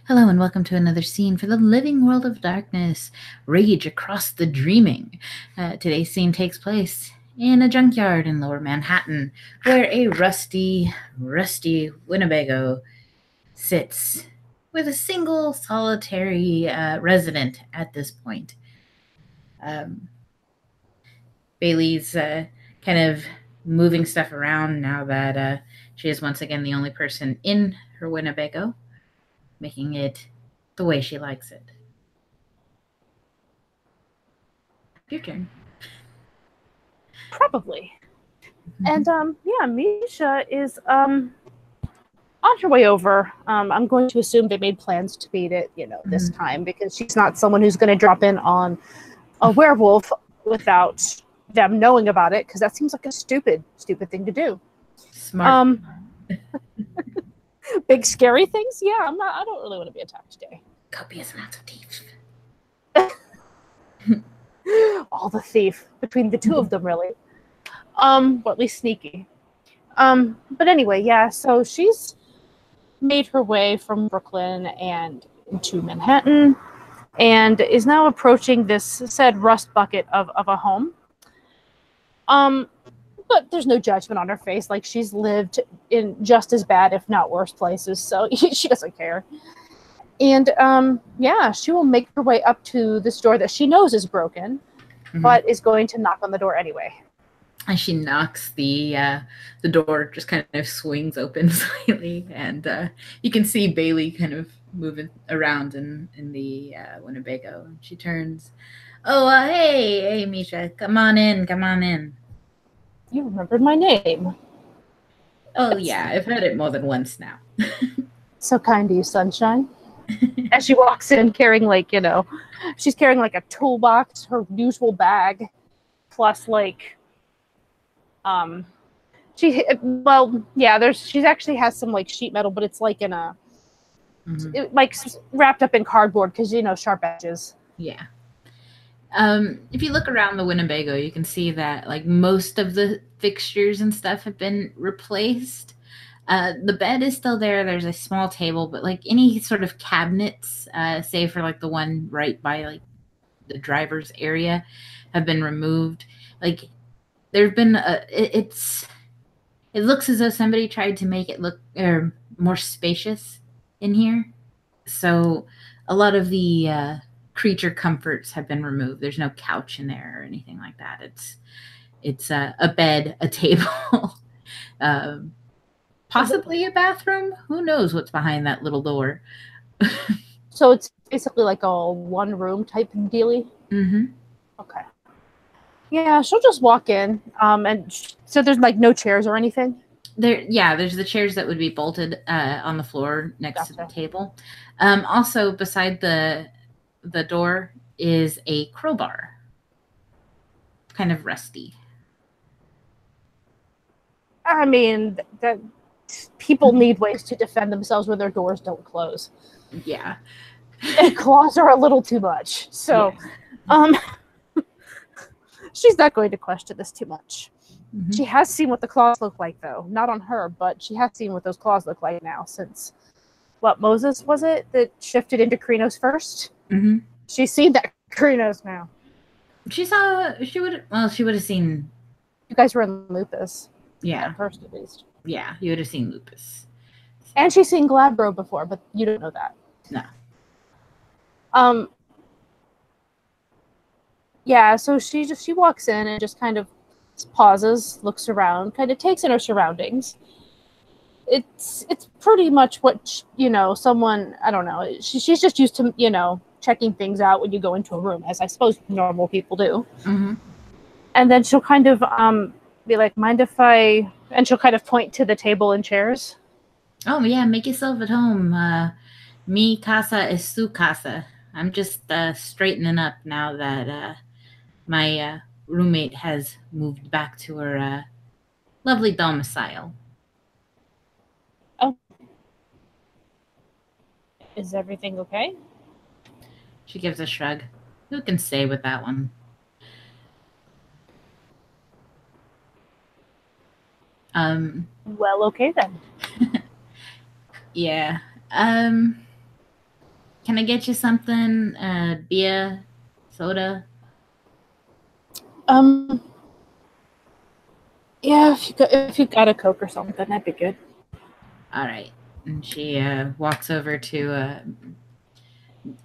Hello and welcome to another scene for the living world of darkness. Rage across the dreaming. Today's scene takes place in a junkyard in lower Manhattan, where a rusty Winnebago sits with a single solitary resident at this point. Um, Bailey's kind of moving stuff around now that she is once again the only person in her Winnebago, making it the way she likes it. Your turn. Probably. And yeah, Misha is on her way over. I'm going to assume they made plans to beat it, this time, because she's not someone who's going to drop in on a werewolf without them knowing about it, because that seems like a stupid thing to do. Smart. Big scary things? Yeah, I don't really want to be attacked today. Copious amounts of teeth. All the thief between the two of them, really. Or at least sneaky. But anyway, yeah, so she's made her way from Brooklyn and into Manhattan and is now approaching this said rust bucket of a home. But there's no judgment on her face. Like, she's lived in just as bad, if not worse places, so she doesn't care. And yeah, she will make her way up to this door that she knows is broken, but is going to knock on the door anyway. As she knocks, the door just kind of swings open slightly, and you can see Bailey kind of moving around in the Winnebago. And she turns, "Oh, hey, Misha, come on in. You remembered my name. Oh, yeah, I've heard it more than once now." So kind to you, sunshine. As she walks in carrying, she's carrying like a toolbox, her usual bag, plus she actually has some like sheet metal, but it's like in a wrapped up in cardboard because sharp edges. Yeah. If you look around the Winnebago, you can see that like most of the fixtures and stuff have been replaced. The bed is still there. There's a small table, but like any sort of cabinets, save for like the one right by like the driver's area, have been removed. Like there's been it looks as though somebody tried to make it look more spacious in here. So a lot of the creature comforts have been removed. There's no couch in there or anything like that. It's a bed, a table, possibly a bathroom. Who knows what's behind that little door? So it's basically like a one-room type dealie? Okay. Yeah, she'll just walk in. And so there's like no chairs or anything? There's the chairs that would be bolted on the floor next to the table. Also, beside the door is a crowbar, kind of rusty. I mean, that people need ways to defend themselves when their doors don't close. Yeah. Claws are a little too much. So, she's not going to question this too much. She has seen what the claws look like, though. Not on her, but she has seen what those claws look like now since, Moses was it that shifted into Krinos first? She's seen that Krinos now. She would have seen. You guys were in Lupus. Yeah. First, at least. Yeah, you would have seen Lupus. And she's seen Glabro before, but you don't know that. No. Yeah, so she walks in and just kind of pauses, looks around, kind of takes in her surroundings. It's pretty much what, someone, I don't know, she's just used to, checking things out when you go into a room, as I suppose normal people do. And then she'll kind of be like, mind if I, and she'll kind of point to the table and chairs. Oh, yeah, make yourself at home. Mi casa es su casa. I'm just straightening up now that my roommate has moved back to her lovely domicile. Oh. Is everything okay? She gives a shrug. Who can say with that one? Well, okay then. Yeah. Can I get you something? Beer, soda? Um, yeah, if you got a Coke or something, that'd be good. All right. And she walks over to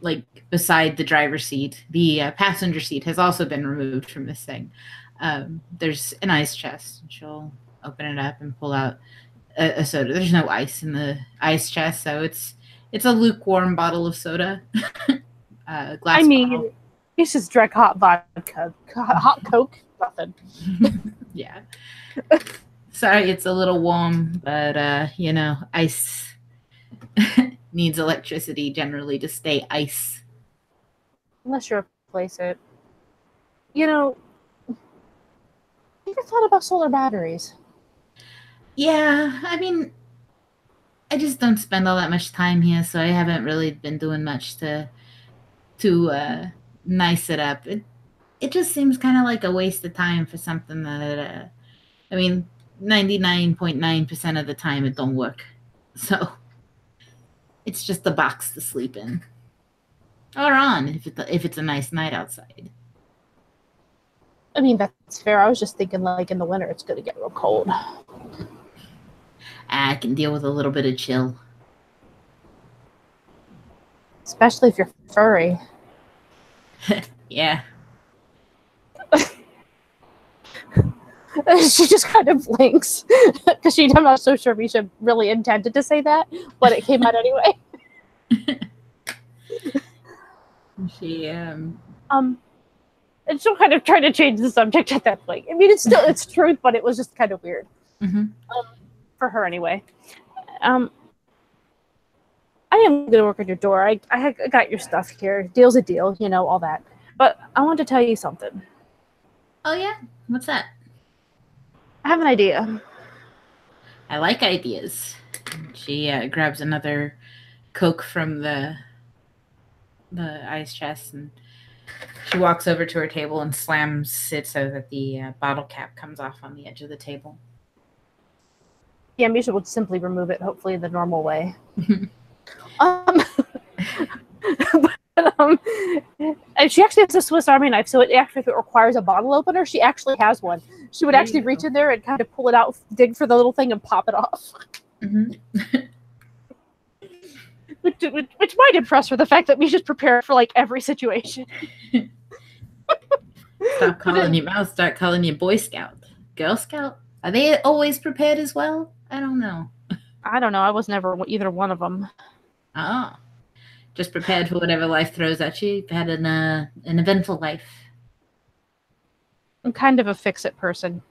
like beside the driver's seat. The passenger seat has also been removed from this thing. There's an ice chest. She'll open it up and pull out a soda. There's no ice in the ice chest, so it's a lukewarm bottle of soda, I glass bottle. mean, you just drank hot vodka, hot Coke, nothing. Yeah. Sorry, it's a little warm, but ice needs electricity generally to stay ice. Unless you replace it. You know, you ever thought about solar batteries? Yeah, I mean, I just don't spend all that much time here, so I haven't really been doing much to nice it up. It just seems kind of like a waste of time for something that I mean, 99.9% of the time it don't work. So it's just a box to sleep in or on if it's a nice night outside. I mean, that's fair. I was just thinking, like, in the winter, it's going to get real cold. I can deal with a little bit of chill. Especially if you're furry. Yeah. She just kind of blinks because I'm not so sure if she really intended to say that, but it came out anyway. She And she'll kind of try to change the subject at that point. I mean, it's truth, but it was just kind of weird for her anyway. I am going to work on your door. I got your stuff here. Deal's a deal, all that. But I want to tell you something. Oh yeah, what's that? I have an idea. I like ideas. She grabs another Coke from the ice chest, and she walks over to her table and slams it so that the bottle cap comes off on the edge of the table. Yeah, Misha would simply remove it, hopefully the normal way. And she actually has a Swiss Army knife, so if it requires a bottle opener, she actually has one. She would actually reach in there and kind of pull it out, dig for the little thing, and pop it off. Which might impress her, the fact that Misha's prepared for like every situation. Stop calling you mouse, start calling you Boy Scout. Girl Scout? Are they always prepared as well? I don't know. I don't know. I was never either one of them. Oh. Just prepared for whatever life throws at you. You've had an eventful life. I'm kind of a fix-it person.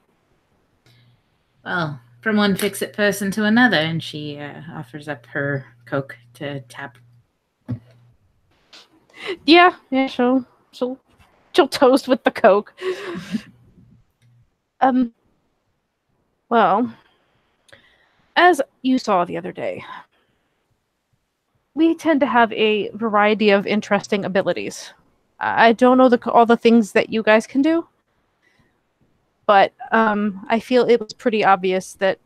Well, from one fix-it person to another, and she offers up her Coke to tap. Yeah, she'll toast with the Coke. Well, as you saw the other day, we tend to have a variety of interesting abilities. I don't know all the things that you guys can do, but I feel it was pretty obvious that,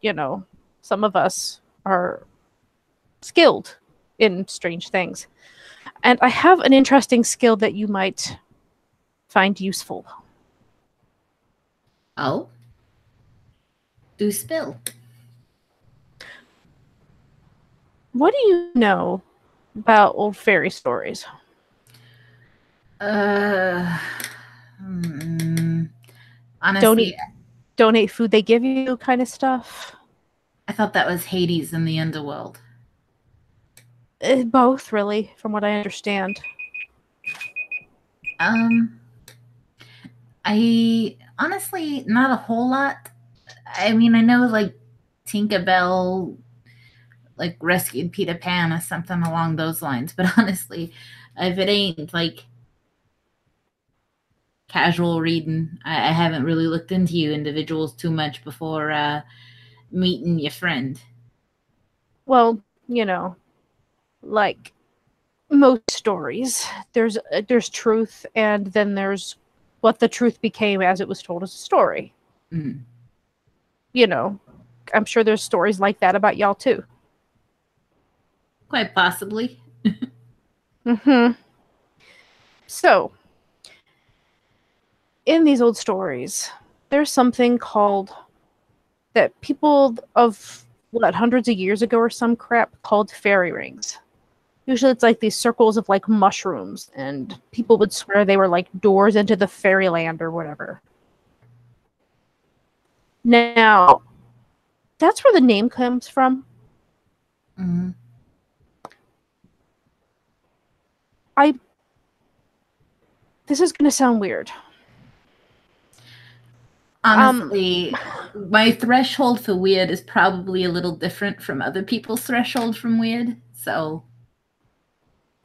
some of us are skilled in strange things. And I have an interesting skill that you might find useful. Oh? Do spill. What do you know about old fairy stories? Honestly, donate food they give you kind of stuff. I thought that was Hades in the underworld. Both, really, from what I understand. I honestly not a whole lot. I mean, I know like Tinkerbell like rescued Peter Pan or something along those lines, but honestly, if it ain't like casual reading, I haven't really looked into you individuals too much before meeting your friend. Well, like most stories, there's truth, and then there's what the truth became as it was told as a story. Mm. I'm sure there's stories like that about y'all too. Quite possibly. Mm-hmm. So, in these old stories, there's something called that people of what hundreds of years ago or some crap called fairy rings. Usually it's like these circles of like mushrooms, and people would swear they were like doors into the fairyland or whatever. Now, that's where the name comes from. Mm-hmm. I This is going to sound weird. Um Honestly, my threshold for weird is probably a little different from other people's threshold from weird. So,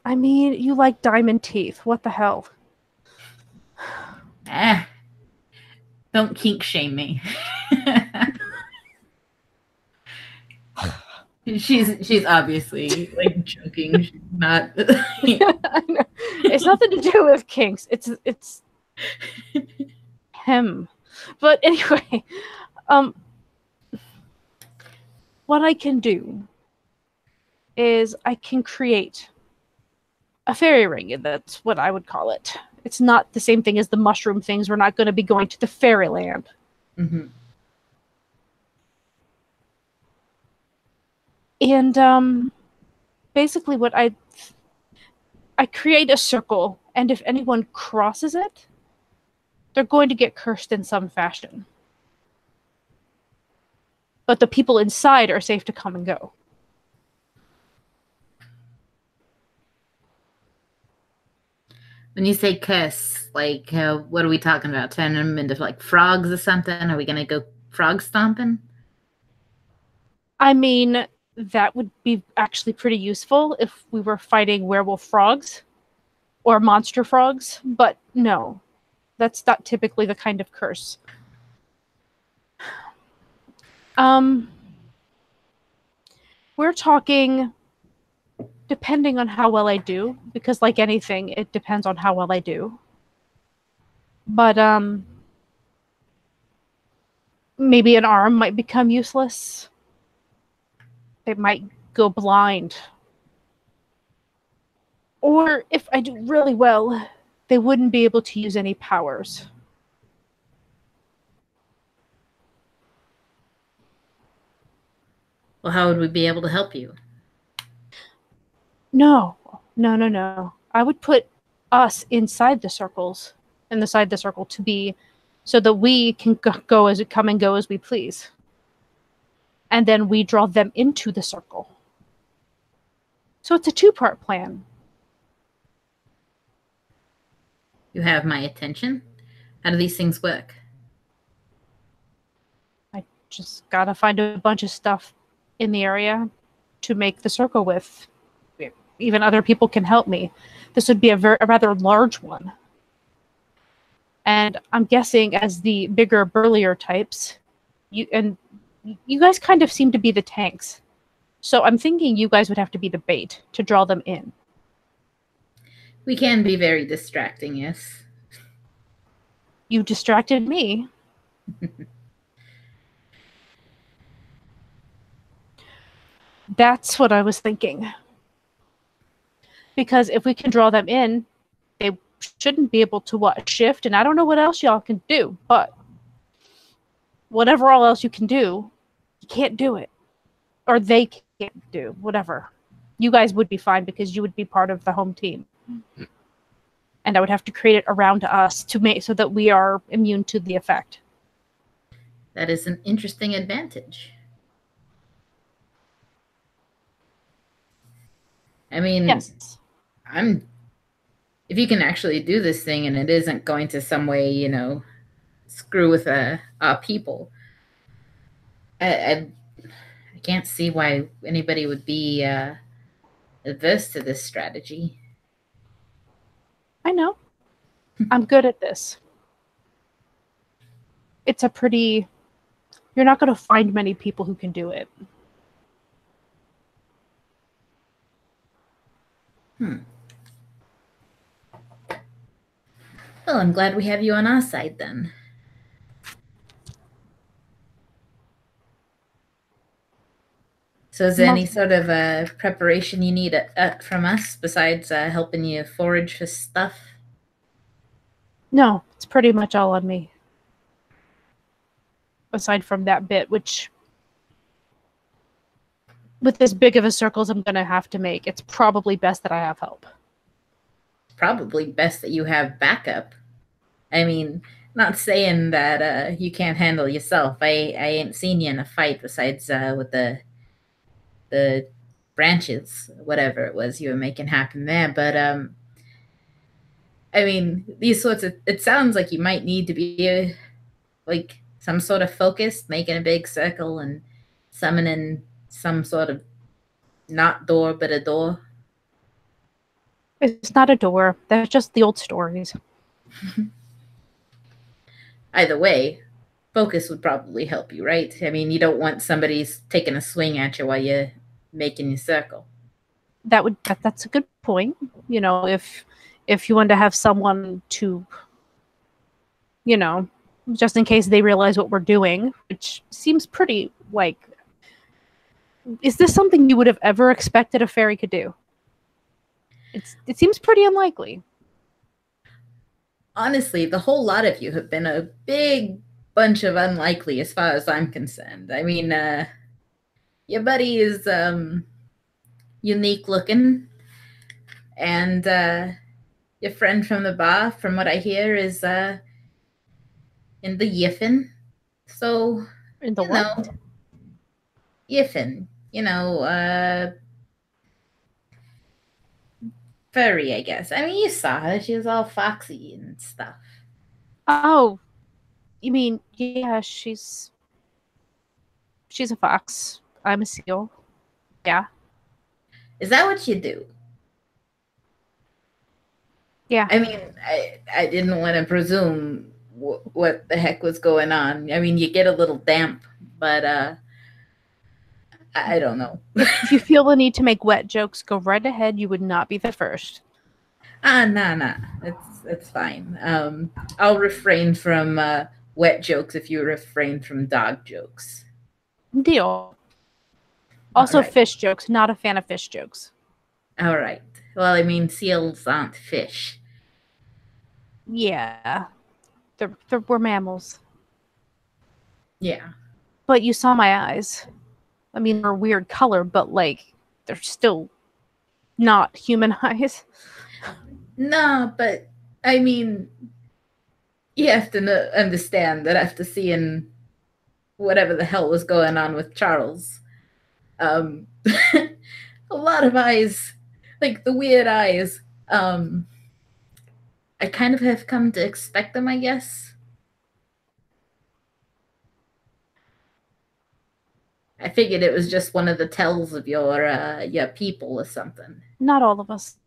I mean, you like diamond teeth. What the hell? eh, don't kink shame me. She's obviously like joking. She's not. It's nothing to do with kinks. It's him. But anyway, um what I can do is I can create a fairy ring, and that's what I would call it. It's not the same thing as the mushroom things. We're not going to be going to the fairyland. Mm-hmm. And basically what I create a circle, and if anyone crosses it, they're going to get cursed in some fashion. But the people inside are safe to come and go. When you say kiss, like, what are we talking about? Turning them into like frogs or something? Are we gonna go frog stomping? I mean, that would be actually pretty useful if we were fighting werewolf frogs or monster frogs, but no, that's not typically the kind of curse. Um, we're talking depending on how well I do, because like anything, it depends on how well I do. But maybe an arm might become useless. They might go blind. Or if I do really well, they wouldn't be able to use any powers. Well, how would we be able to help you? No, no. I would put us inside the circles, inside the circle to be so that we can go as come and go as we please. And then we draw them into the circle. So it's a two-part plan. You have my attention. How do these things work? I just gotta find a bunch of stuff in the area to make the circle with. Even other people can help me. This would be a rather large one. And I'm guessing as the bigger, burlier types, you guys kind of seem to be the tanks. So I'm thinking you guys would have to be the bait to draw them in. We can be very distracting, yes. You distracted me. That's what I was thinking. Because if we can draw them in, they shouldn't be able to what? Shift, and I don't know what else y'all can do, but whatever all else you can do, you can't do it. Or they can't do, whatever. You guys would be fine because you would be part of the home team. And I would have to create it around us to make so that we are immune to the effect. That is an interesting advantage. I mean, Yes. I'm if you can actually do this thing and it isn't going to some way, screw with people, I can't see why anybody would be averse to this strategy. I know. I'm good at this. It's a pretty. You're not going to find many people who can do it. Well, I'm glad we have you on our side then. So, is there any Most sort of preparation you need from us besides helping you forage for stuff? no, it's pretty much all on me. Aside from that bit, which with as big of a circle as I'm going to have to make, it's probably best that I have help. Probably best that you have backup. I mean, not saying that you can't handle yourself. I ain't seen you in a fight besides with the branches, whatever it was you were making happen there. But I mean, these sorts of it sounds like you might need to be like some sort of focus, making a big circle and summoning some sort of not door but a door. It's not a door. That's just the old stories. Either way, focus would probably help you, right? I mean, you don't want somebody's taking a swing at you while you're making your circle. That's a good point. You know, if you want to have someone to, you know, just in case they realize what we're doing, which seems pretty like, is this something you would have ever expected a fairy could do? It seems pretty unlikely. Honestly, the whole lot of you have been a big bunch of unlikely as far as I'm concerned. I mean, your buddy is unique looking, and your friend from the bar, from what I hear, is in the yiffin. So, In the you what? know, yiffin, furry, I guess. I mean, you saw her. She was all foxy and stuff. Oh, you mean yeah? She's a fox. I'm a seal. Yeah, Is that what you do? yeah. I mean, I didn't want to presume what the heck was going on. I mean, you get a little damp, but I don't know. If you feel the need to make wet jokes, go right ahead. You would not be the first. Nah, nah. It's fine. I'll refrain from wet jokes if you refrain from dog jokes. Deal. All Also, right. fish jokes. Not a fan of fish jokes. All right. Well, I mean, seals aren't fish. Yeah, we're mammals. Yeah. But you saw my eyes. I mean, they're a weird color, but like they're still not human eyes. No, but I mean, you have to understand that after seeing whatever the hell was going on with Charles, um, a lot of eyes, like the weird eyes, I kind of have come to expect them, I guess. I figured it was just one of the tells of your people or something. Not all of us.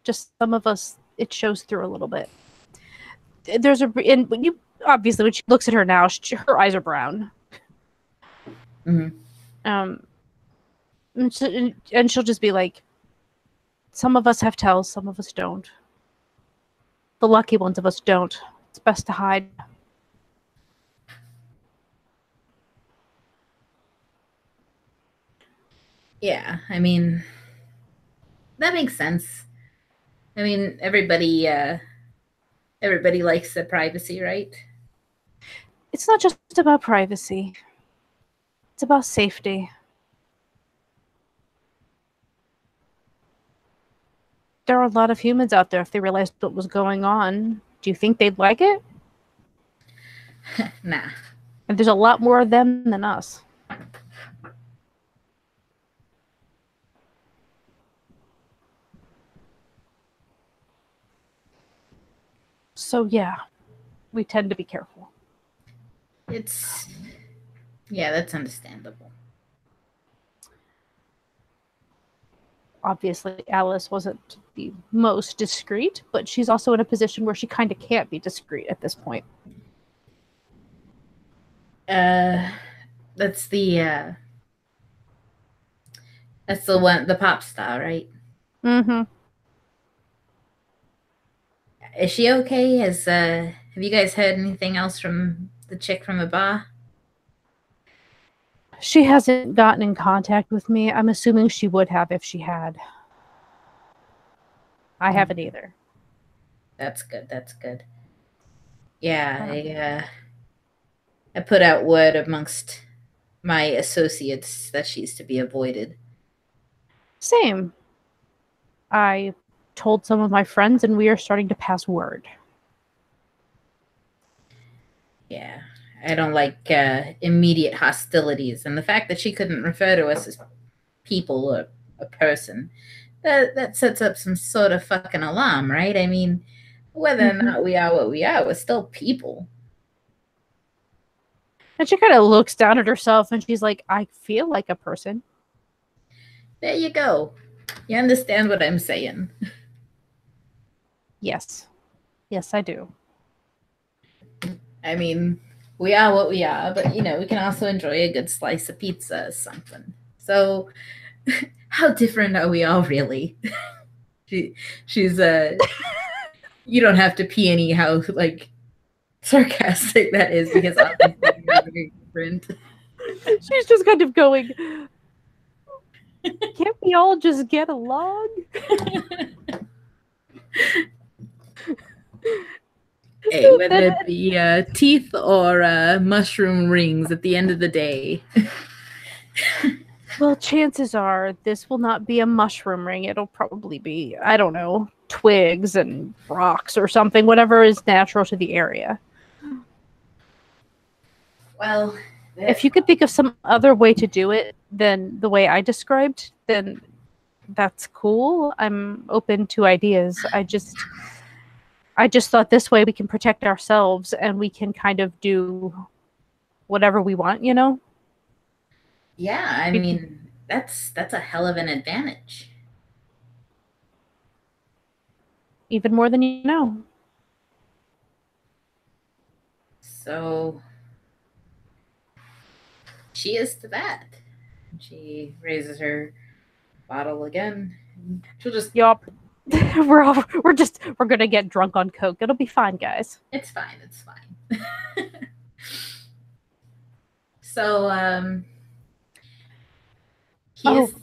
Just some of us. It shows through a little bit. There's a and when you obviously when she looks at her now, her eyes are brown. Mm-hmm. Um, and she'll just be like, some of us have tells, some of us don't. The lucky ones of us don't. It's best to hide. Yeah, I mean, that makes sense. I mean, everybody likes their privacy, right? It's not just about privacy. It's about safety. There are a lot of humans out there. If they realized what was going on, do you think they'd like it? Nah. And there's a lot more of them than us. So yeah, we tend to be careful. It's yeah, that's understandable. Obviously, Alice wasn't the most discreet, but she's also in a position where she kind of can't be discreet at this point. Uh that's the one, the pop star, right? Mm-hmm. Is she okay? Have you guys heard anything else from the chick from the bar? She hasn't gotten in contact with me. I'm assuming she would have if she had. I haven't either. That's good. That's good. Yeah, Um, I put out word amongst my associates that she's to be avoided. Same. I told some of my friends, and we are starting to pass word. Yeah, I don't like immediate hostilities, and the fact that she couldn't refer to us as people or a person, that sets up some sort of fucking alarm, right? I mean, whether or Mm-hmm. not we are what we are, we're still people. And she kind of looks down at herself and she's like, I feel like a person. There you go. You understand what I'm saying? Yes. Yes, I do. I mean, we are what we are, but we can also enjoy a good slice of pizza or something. So, how different are we all really? she, she's you don't have to peony how like sarcastic that is because obviously we're very different. She's just kind of going, can't we all just get along? Hey, whether Then, it be teeth or mushroom rings, at the end of the day, well, chances are this will not be a mushroom ring. It'll probably be, I don't know, twigs and rocks or something, whatever is natural to the area. well, If you could think of some other way to do it than the way I described, then that's cool. I'm open to ideas. I just thought this way we can protect ourselves and we can kind of do whatever we want. yeah, I mean that's a hell of an advantage. Even more than you know. So she is to that. She raises her bottle again. She'll just. Yup. We're gonna get drunk on Coke. It'll be fine, guys. It's fine. It's fine. So he Oh, is.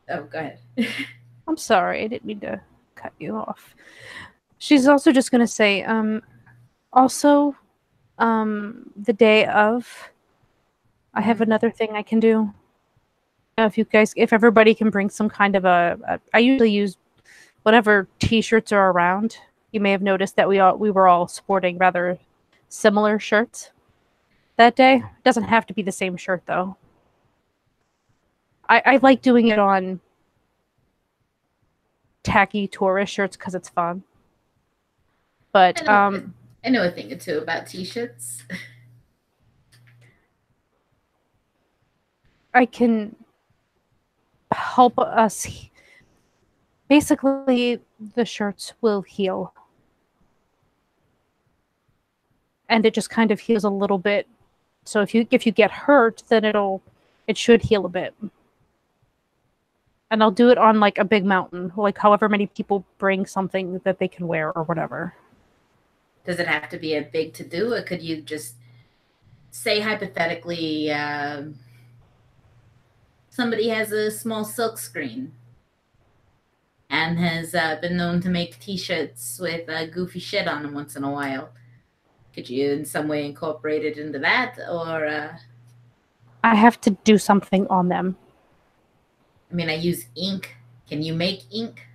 Oh, go ahead. I'm sorry. I didn't mean to cut you off. She's also just gonna say, also, the day of, I have another thing I can do. If everybody can bring some kind of I usually use whatever t-shirts are around. You may have noticed that we were all sporting rather similar shirts that day. It doesn't have to be the same shirt though. I like doing it on tacky tourist shirts because it's fun. I But know. I know a thing or two about t-shirts. I can help us. Basically, the shirts will heal, and it just kind of heals a little bit. So if you get hurt, then it should heal a bit. And I'll do it on like a big mountain, like however many people bring something that they can wear or whatever. Does it have to be a big to do, or could you just say hypothetically somebody has a small silk screen and has been known to make t-shirts with goofy shit on them once in a while? Could you in some way incorporate it into that, or I have to do something on them. I mean, I use ink. Can you make ink?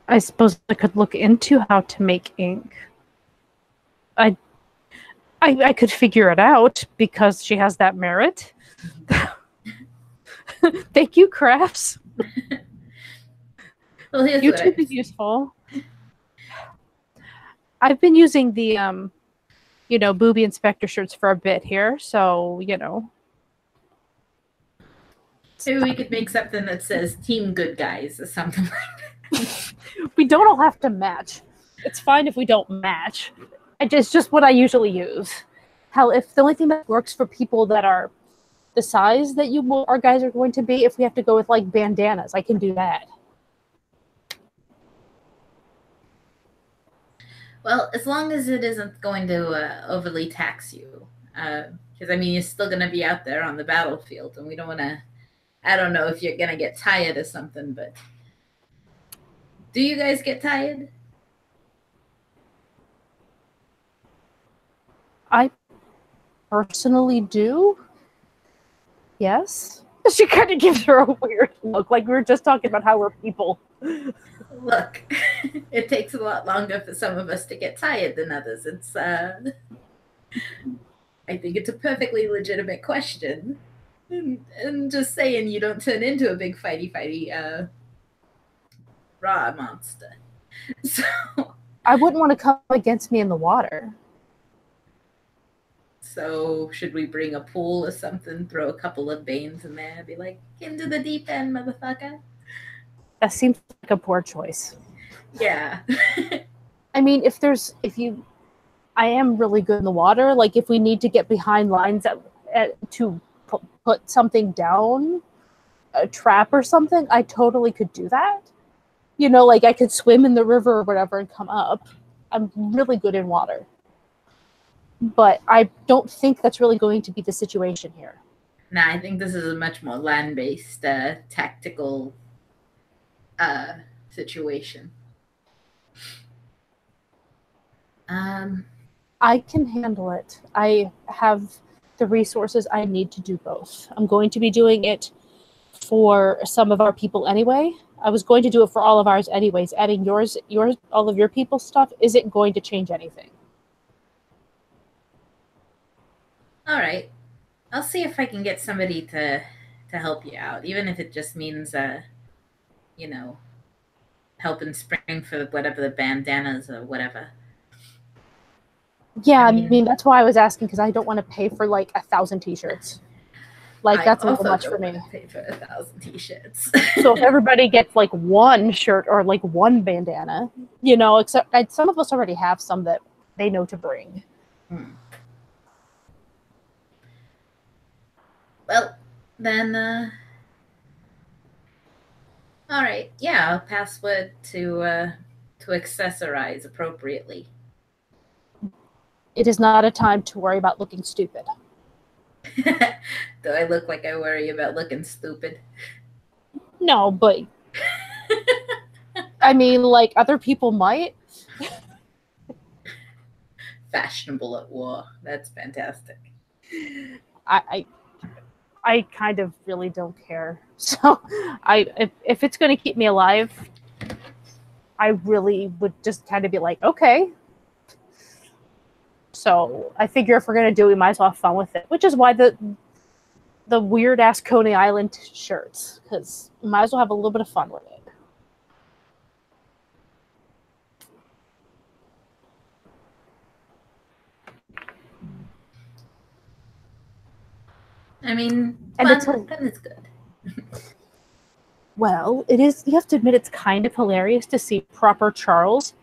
I suppose I could look into how to make ink. I I could figure it out because she has that merit. Thank you, crafts. Well, here's what YouTube I is useful. I've been using the booby inspector shirts for a bit here, so maybe we could make something that says "Team Good Guys" or something like that. we don't all have to match. It's fine if we don't match. It's just what I usually use. Hell, if the only thing that works for people that are the size that our guys are going to be, if we have to go with like bandanas, I can do that. Well, as long as it isn't going to overly tax you, Because I mean, you're still gonna be out there on the battlefield, and we don't want to. I don't know if you're gonna get tired or something, but do you guys get tired? I personally do. Yes. She kind of gives her a weird look, like we were just talking about how we're people. Look, it takes a lot longer for some of us to get tired than others. It's I think it's a perfectly legitimate question. And just saying you don't turn into a big fighty raw monster. So I wouldn't want to come against me in the water. So should we bring a pool or something? Throw a couple of banes in there, be like, into the deep end, motherfucker. That seems like a poor choice. Yeah. I mean, I am really good in the water. Like if we need to get behind lines to put something down, a trap or something, I totally could do that. You know, like I could swim in the river or whatever and come up. I'm really good in water. But I don't think that's really going to be the situation here. Nah, I think this is a much more land-based, tactical situation. I can handle it. I have the resources I need to do both. I'm going to be doing it for some of our people anyway. I was going to do it for all of ours anyways. Adding all of your people's stuff isn't going to change anything. All right. I'll see if I can get somebody to help you out, even if it just means, you know, helping spring for whatever the bandanas or whatever. Yeah, I mean that's why I was asking, because I don't want to pay for like 1,000 t-shirts. Like that's a little much for me. Pay for 1,000 t-shirts. So if everybody gets like one shirt or like one bandana, you know, except some of us already have some that they know to bring. Well, then, all right. Yeah, I'll pass word to accessorize appropriately. It is not a time to worry about looking stupid. Do I look like I worry about looking stupid? No, but I mean, like other people might. Fashionable at war. That's fantastic. I kind of really don't care. So if it's going to keep me alive, I really would just kind of be like, okay. So I figure if we're going to do it, we might as well have fun with it, which is why the weird ass Coney Island shirts, because we might as well have a little bit of fun with it. I mean, fun is good. Well, it is. You have to admit, it's kind of hilarious to see proper Charles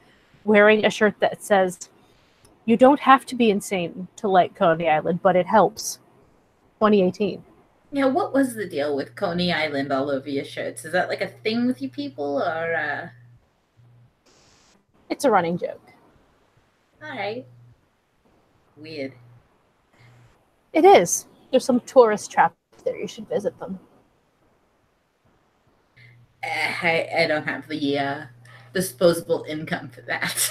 wearing a shirt that says, "You don't have to be insane to like Coney Island, but it helps." 2018. Yeah, what was the deal with Coney Island all over your shirts? Is that like a thing with you people, or? It's a running joke. All right. Weird. It is. There's some tourist traps there. You should visit them. I don't have the disposable income for that.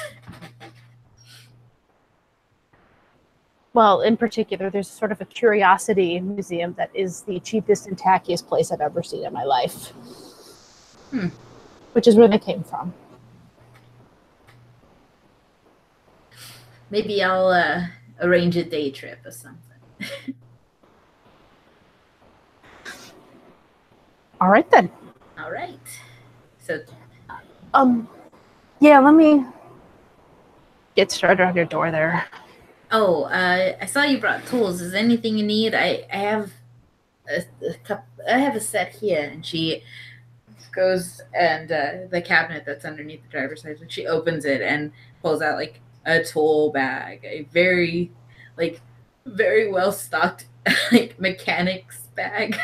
Well, in particular, there's sort of a curiosity museum that is the cheapest and tackiest place I've ever seen in my life. Which is where they came from. Maybe I'll arrange a day trip or something. All right, then. All right. So, yeah, let me get started on your door there. Oh, I saw you brought tools. Is there anything you need? I have I have a set here, and she goes and the cabinet that's underneath the driver's side. She opens it and pulls out like a tool bag, a very well stocked like mechanics bag.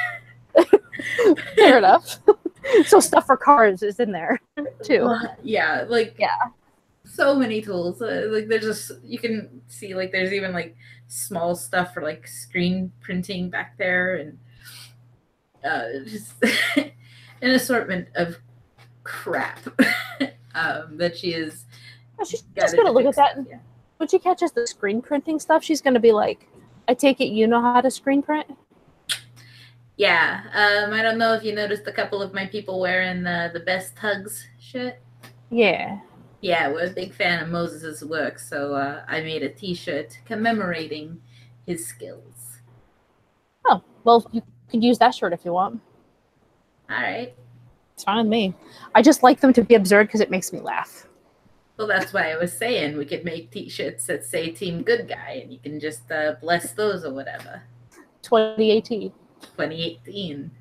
Fair enough. So stuff for cars is in there too. Yeah, so many tools. Like there's just, you can see like there's even like small stuff for like screen printing back there, and just an assortment of crap that she has She's just gathered gonna to look at fix that, stuff. and Yeah. when she catches the screen printing stuff, she's gonna be like, "I take it you know how to screen print." Yeah. I don't know if you noticed a couple of my people wearing the best hugs shit. Yeah. Yeah, we're a big fan of Moses's work, so I made a T-shirt commemorating his skills. Oh, well, you can use that shirt if you want. All right. It's fine with me. I just like them to be absurd because it makes me laugh. Well, that's why I was saying we could make T-shirts that say "Team Good Guy," and you can just bless those or whatever. 2018. 2018.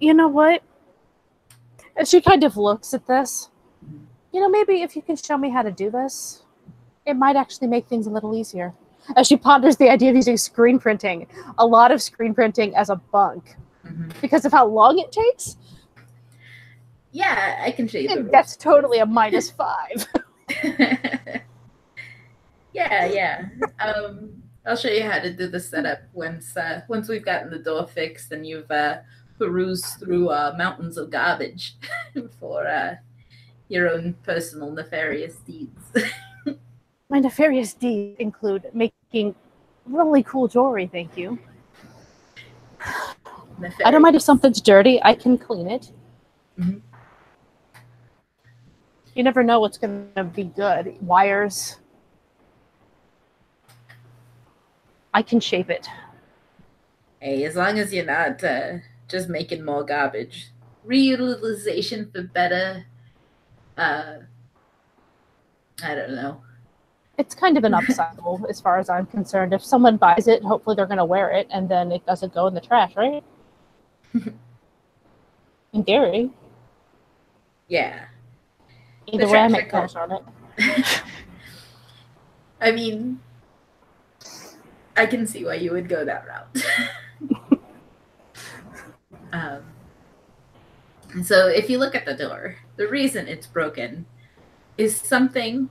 You know what? And she kind of looks at this. You know, maybe if you can show me how to do this, it might actually make things a little easier. As she ponders the idea of using screen printing, a lot of screen printing as a bunk, because of how long it takes. Yeah, I can show you the That's totally a -5. Yeah. I'll show you how to do the setup once we've gotten the door fixed and you've perused through mountains of garbage for your own personal nefarious deeds. My nefarious deeds include making really cool jewelry, thank you. Nefarious. I don't mind if something's dirty, I can clean it. Mm-hmm. You never know what's going to be good. Wires. I can shape it. Hey, as long as you're not just making more garbage. Reutilization for better, I don't know. It's kind of an upcycle as far as I'm concerned. If someone buys it, hopefully they're going to wear it, and then it doesn't go in the trash, right? In theory. Yeah. Either way, I make cash on it. I mean, I can see why you would go that route. So if you look at the door, the reason it's broken is something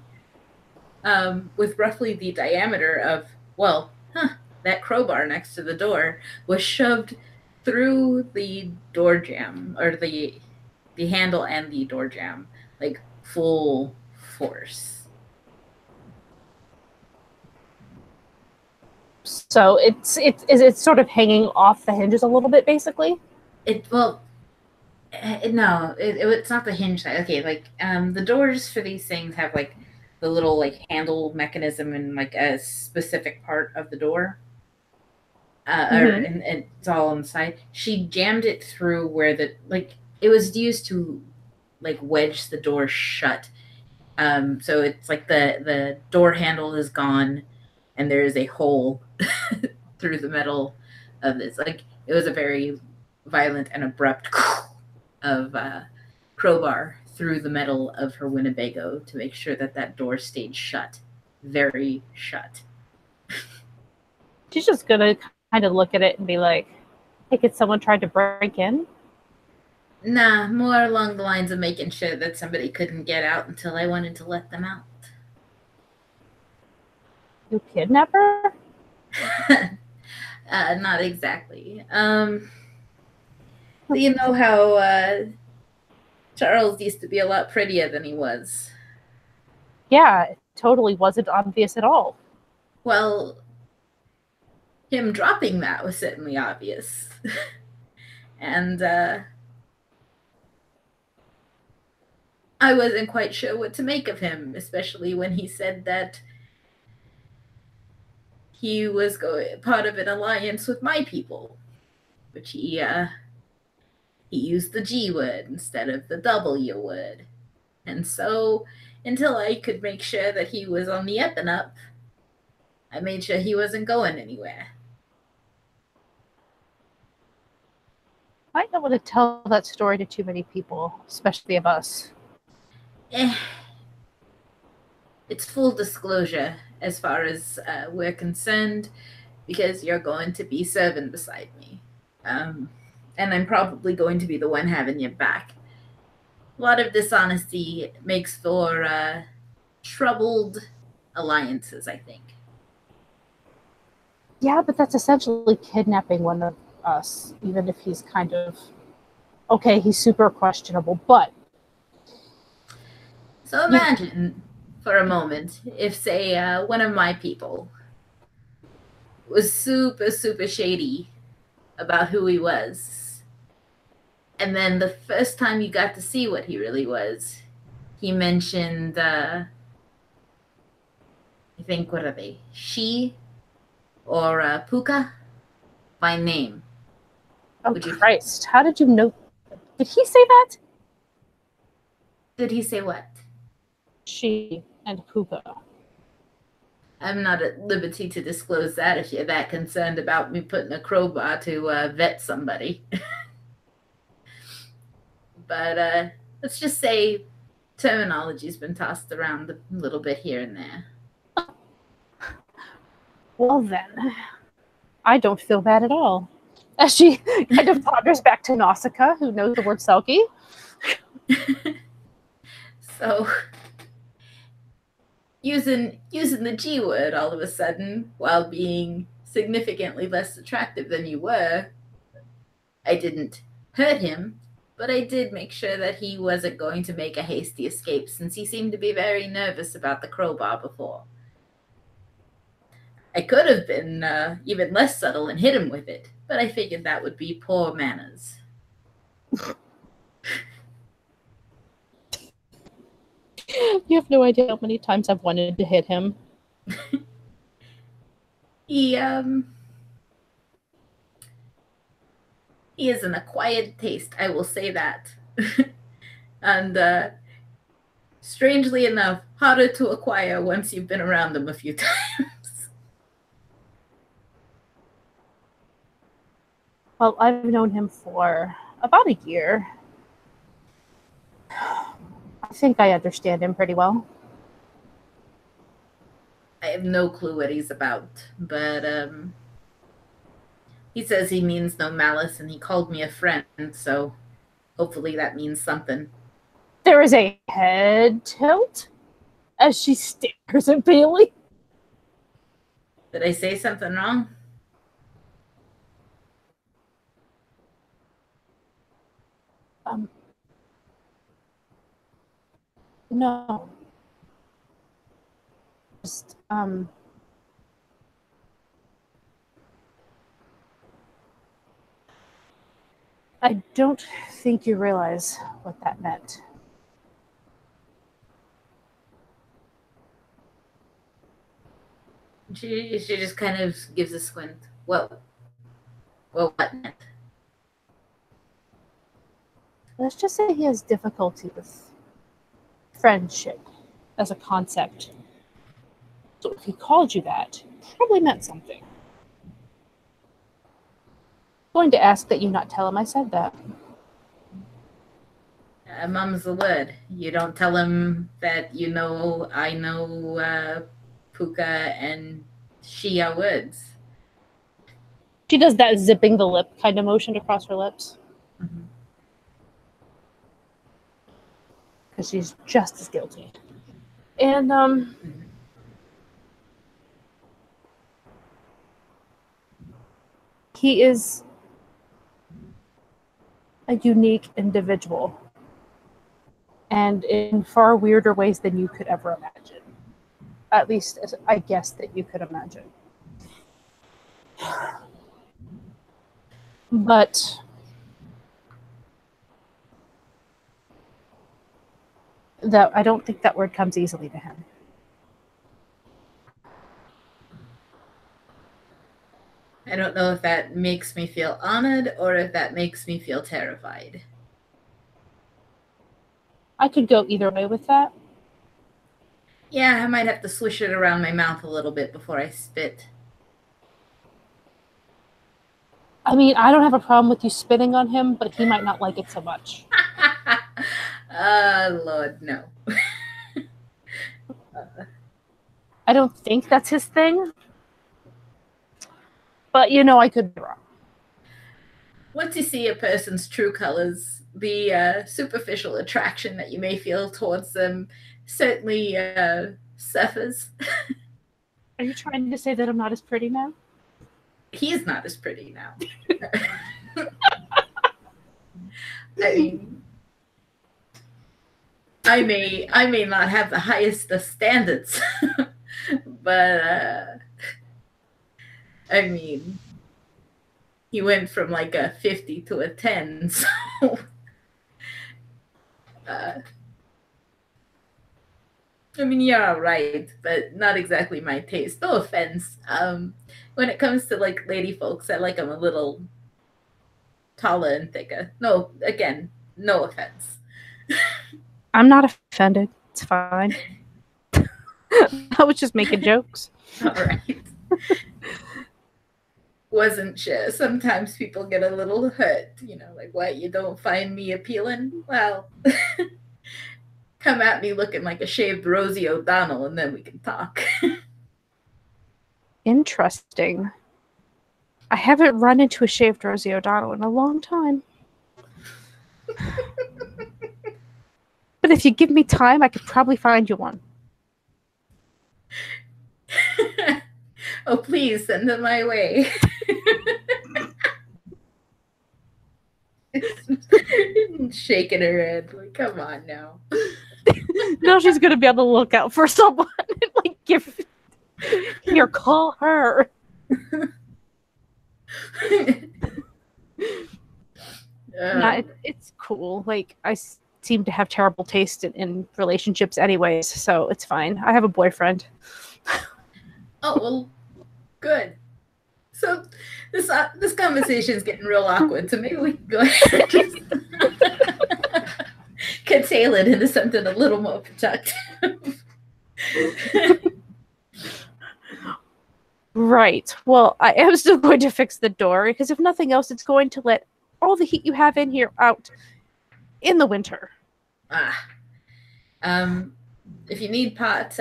with roughly the diameter of, that crowbar next to the door was shoved through the door jamb, or the handle and the door jamb, like full force. So it's sort of hanging off the hinges a little bit, basically. It's not the hinge side. Okay, like the doors for these things have like the little like handle mechanism in like a specific part of the door. And it's all on the side. She jammed it through where it was used to like wedge the door shut. So it's like the door handle is gone, and there is a hole through the metal of this. Like it was a very violent and abrupt of crowbar through the metal of her Winnebago to make sure that door stayed shut, very shut. She's just gonna kind of look at it and be like, "Hey, could someone try to break in?" Nah, more along the lines of making sure that somebody couldn't get out until I wanted to let them out. You kidnap her? Not exactly. You know how Charles used to be a lot prettier than he was. Yeah, it totally wasn't obvious at all. Well, him dropping that was certainly obvious. And I wasn't quite sure what to make of him, especially when he said that he was part of an alliance with my people, which he used the G word instead of the W word. And so, until I could make sure that he was on the up and up, I made sure he wasn't going anywhere. I don't want to tell that story to too many people, especially of us. It's full disclosure as far as we're concerned, because you're going to be serving beside me. And I'm probably going to be the one having your back. A lot of dishonesty makes for troubled alliances, I think. Yeah, but that's essentially kidnapping one of us, even if he's kind of okay, he's super questionable, but So you imagine for a moment if, say, one of my people was super, super shady about who he was. And then the first time you got to see what he really was, he mentioned, I think, what are they? She or Puka by name. oh Would you? Christ, how did you know? Did he say that? Did he say what? She and Puka. I'm not at liberty to disclose that if you're that concerned about me putting a crowbar to vet somebody. But let's just say terminology's been tossed around a little bit here and there. Well then, I don't feel bad at all. As she kind of ponders back to Nausicaa, who knows the word Selkie. So using the G word all of a sudden while being significantly less attractive than you were, I didn't hurt him, but I did make sure that he wasn't going to make a hasty escape since he seemed to be very nervous about the crowbar before. I could have been even less subtle and hit him with it, but I figured that would be poor manners. You have no idea how many times I've wanted to hit him. He is an acquired taste, I will say that. And strangely enough, harder to acquire once you've been around them a few times. Well, I've known him for about a year. I think I understand him pretty well. I have no clue what he's about, but he says he means no malice and he called me a friend, so hopefully that means something. There is a head tilt as she stares at Bailey. Did I say something wrong? No. Just, I don't think you realize what that meant. She just kind of gives a squint. Well, what meant? Let's just say he has difficulty with friendship as a concept. So if he called you that, probably meant something. I'm going to ask that you not tell him I said that. Mum's the word. You don't tell him that you know I know Puka and she are words. She does that zipping the lip kind of motion across her lips. Because she's just as guilty. And he is a unique individual, and in far weirder ways than you could ever imagine. At least, I guess that you could imagine. But that I don't think that word comes easily to him. I don't know if that makes me feel honored or if that makes me feel terrified. I could go either way with that. Yeah, I might have to swish it around my mouth a little bit before I spit. I mean, I don't have a problem with you spitting on him, but he might not like it so much. Lord, no. I don't think that's his thing. But, you know, I could be wrong. Once you see a person's true colors, the superficial attraction that you may feel towards them certainly suffers. Are you trying to say that I'm not as pretty now? He's not as pretty now. I mean, I may not have the highest of standards, but I mean, he went from like a 50 to a 10, so uh, I mean, yeah, right, but not exactly my taste. No offense. When it comes to like lady folks, I like them a little taller and thicker. No, again, no offense. I'm not offended. It's fine. I was just making jokes. All right. Wasn't sure. Sometimes people get a little hurt, you know, like, what, you don't find me appealing? Well, come at me looking like a shaved Rosie O'Donnell and then we can talk. Interesting. I haven't run into a shaved Rosie O'Donnell in a long time. But if you give me time, I could probably find you one. Oh, please send them my way. Shaking her head, like, come on now. Now she's gonna be on the lookout for someone. Like, give here, call her. Nah, it's cool. Like, I seem to have terrible taste in relationships anyways, so it's fine. I have a boyfriend. Oh, well, good. So this conversation is getting real awkward, so maybe we can go ahead and just curtail it into something a little more productive. Right. Well, I am still going to fix the door, because if nothing else, it's going to let all the heat you have in here out in the winter. If you need pots,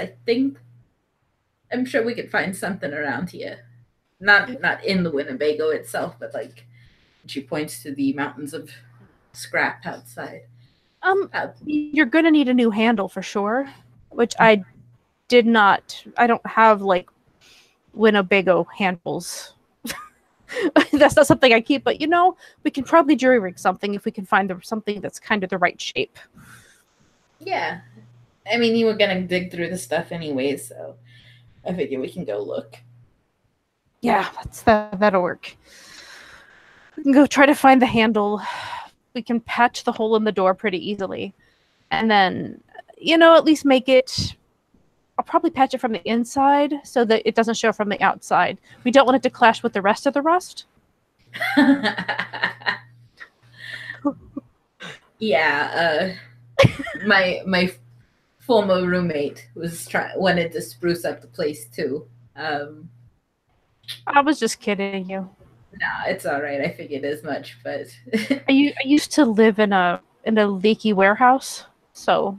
I'm sure we could find something around here. Not in the Winnebago itself, but like she points to the mountains of scrap outside. You're gonna need a new handle for sure, which I don't have like Winnebago handles. That's not something I keep, but you know, we can probably jury rig something if we can find something that's kind of the right shape. Yeah. I mean, you were gonna dig through the stuff anyway, so I figure we can go look. Yeah, that'll work. We can go try to find the handle. We can patch the hole in the door pretty easily. And then, you know, at least make it... I'll probably patch it from the inside so that it doesn't show from the outside. We don't want it to clash with the rest of the rust. Yeah, my former roommate wanted to spruce up the place too. I was just kidding you. Nah, it's all right. I figured as much, but I used to live in a leaky warehouse, so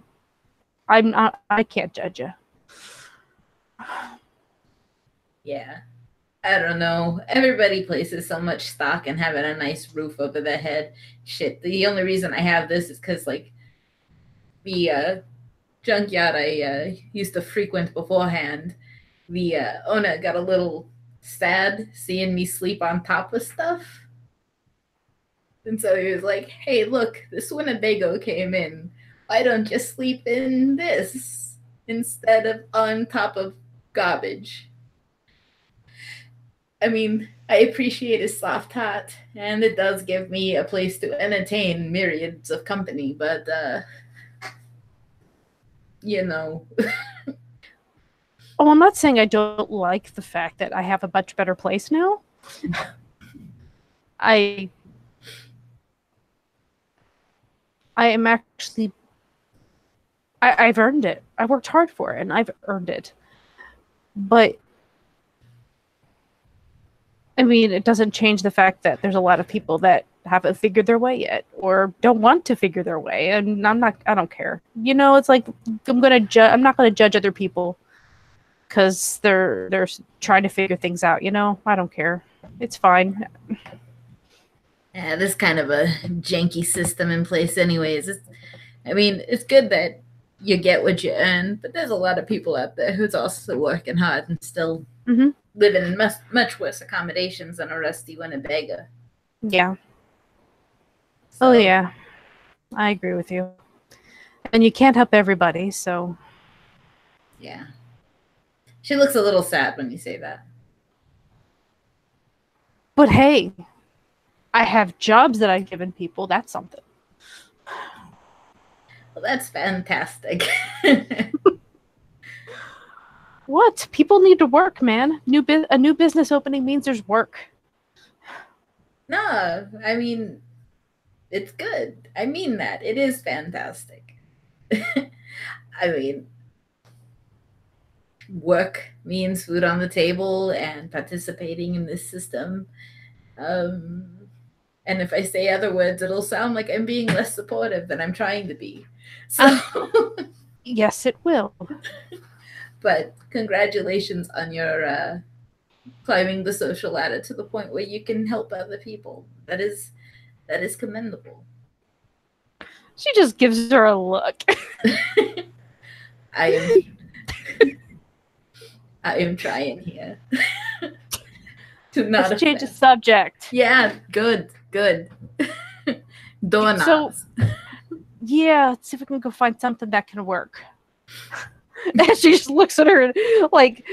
I can't judge you. Yeah, I don't know. Everybody places so much stock in having a nice roof over their head. Shit, the only reason I have this is because like the junkyard I used to frequent beforehand, the owner got a little sad seeing me sleep on top of stuff. And so he was like, hey, look, this Winnebago came in. Why don't you sleep in this instead of on top of garbage? I mean, I appreciate his soft heart, and it does give me a place to entertain myriads of company, but, you know. Oh, I'm not saying I don't like the fact that I have a much better place now. I am actually... I've earned it. I worked hard for it, and I've earned it. But I mean, it doesn't change the fact that there's a lot of people that haven't figured their way yet, or don't want to figure their way, and I don't care. You know, it's like I'm not gonna judge other people because they're trying to figure things out. You know, I don't care. It's fine. Yeah, there's kind of a janky system in place anyways. I mean, it's good that you get what you earn, but there's a lot of people out there who's also working hard and still living in much worse accommodations than a rusty Winnebago. Yeah. So, oh yeah, I agree with you. And you can't help everybody, so yeah. She looks a little sad when you say that. but hey, I have jobs that I've given people. That's something. Well, that's fantastic. What? People need to work, man. A new business opening means there's work. No, I mean, it's good. I mean that. It is fantastic. I mean, work means food on the table and participating in this system. And if I say other words, it'll sound like I'm being less supportive than I'm trying to be. So, yes, it will. But congratulations on your climbing the social ladder to the point where you can help other people. That is commendable. She just gives her a look. I am trying here. To not Let's change the subject. Yeah, good. Doorknobs. So, yeah, let's see if we can go find something that can work. And she just looks at her and, like,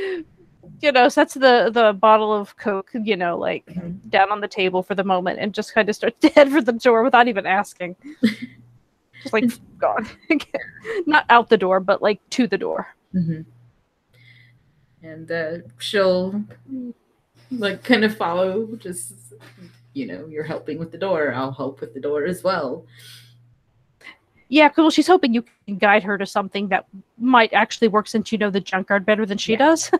sets the bottle of Coke, like, down on the table for the moment and just kind of starts to head for the door without even asking. Just, like, gone. Not out the door, but, like, to the door. Mm-hmm. And she'll, like, kind of follow, just, you're helping with the door. I'll help with the door as well. Yeah, well, she's hoping you can guide her to something that might actually work since you know the junkyard better than she does.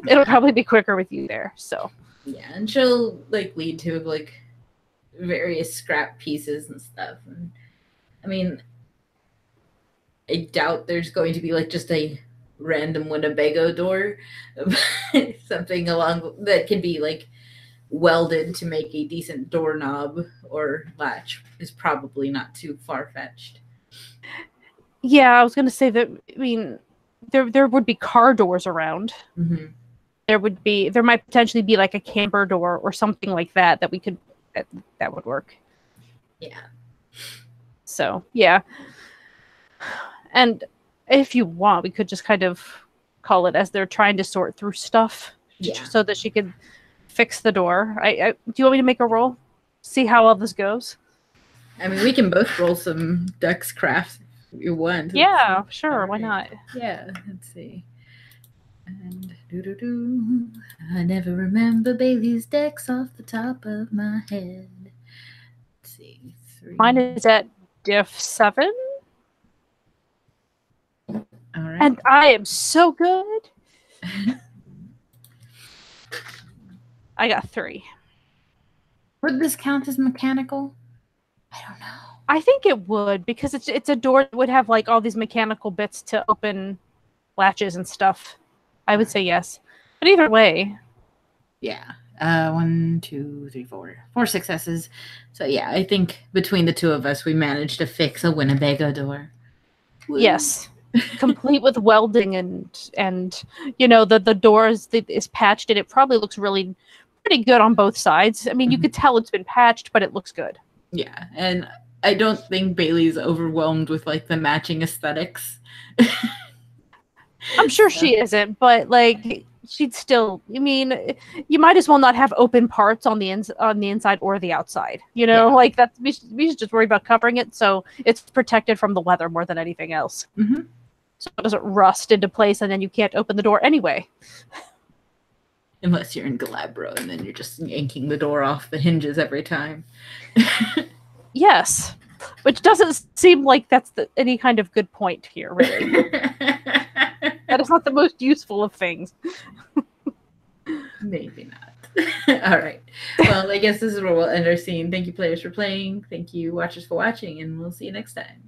It'll probably be quicker with you there, so. Yeah, and she'll, like, lead to, like, various scrap pieces and stuff. And, I mean, I doubt there's going to be, like, just a random Winnebago door. Something along that can be, like, welded to make a decent doorknob or latch is probably not too far-fetched. Yeah, I was going to say that, I mean, there would be car doors around. Mm-hmm. There might potentially be like a camper door or something like that we could, that would work. Yeah. So, yeah. And if you want, we could just kind of call it as they're trying to sort through stuff so that she could fix the door. Do you want me to make a roll? See how all this goes? I mean, we can both roll some Dex Craft if you want. Yeah, sure. Why not? Yeah, let's see. And I never remember Bailey's Dex off the top of my head. Let's see. 3. Mine is at diff 7. All right. And I am so good. I got 3. Would this count as mechanical? I don't know. I think it would, because it's a door that would have like all these mechanical bits to open latches and stuff. I would say yes. But either way. Yeah. 1, 2, 3, 4. 4 successes. So yeah, I think between the two of us, we managed to fix a Winnebago door. Woo. Yes. Complete with welding and the door is patched and it probably looks pretty good on both sides. I mean, you could tell it's been patched, but it looks good. Yeah, and I don't think Bailey's overwhelmed with like the matching aesthetics. I'm sure she isn't, but like she'd still. I mean, you might as well not have open parts on the inside or the outside. Like that. We should just worry about covering it so it's protected from the weather more than anything else. Mm-hmm. So it doesn't rust into place, and then you can't open the door anyway. Unless you're in Galabro, and then you're just yanking the door off the hinges every time. Yes, which doesn't seem like that's any kind of good point here, really. That is not the most useful of things. Maybe not. All right. Well, I guess this is where we'll end our scene. Thank you, players, for playing. Thank you, watchers, for watching, and we'll see you next time.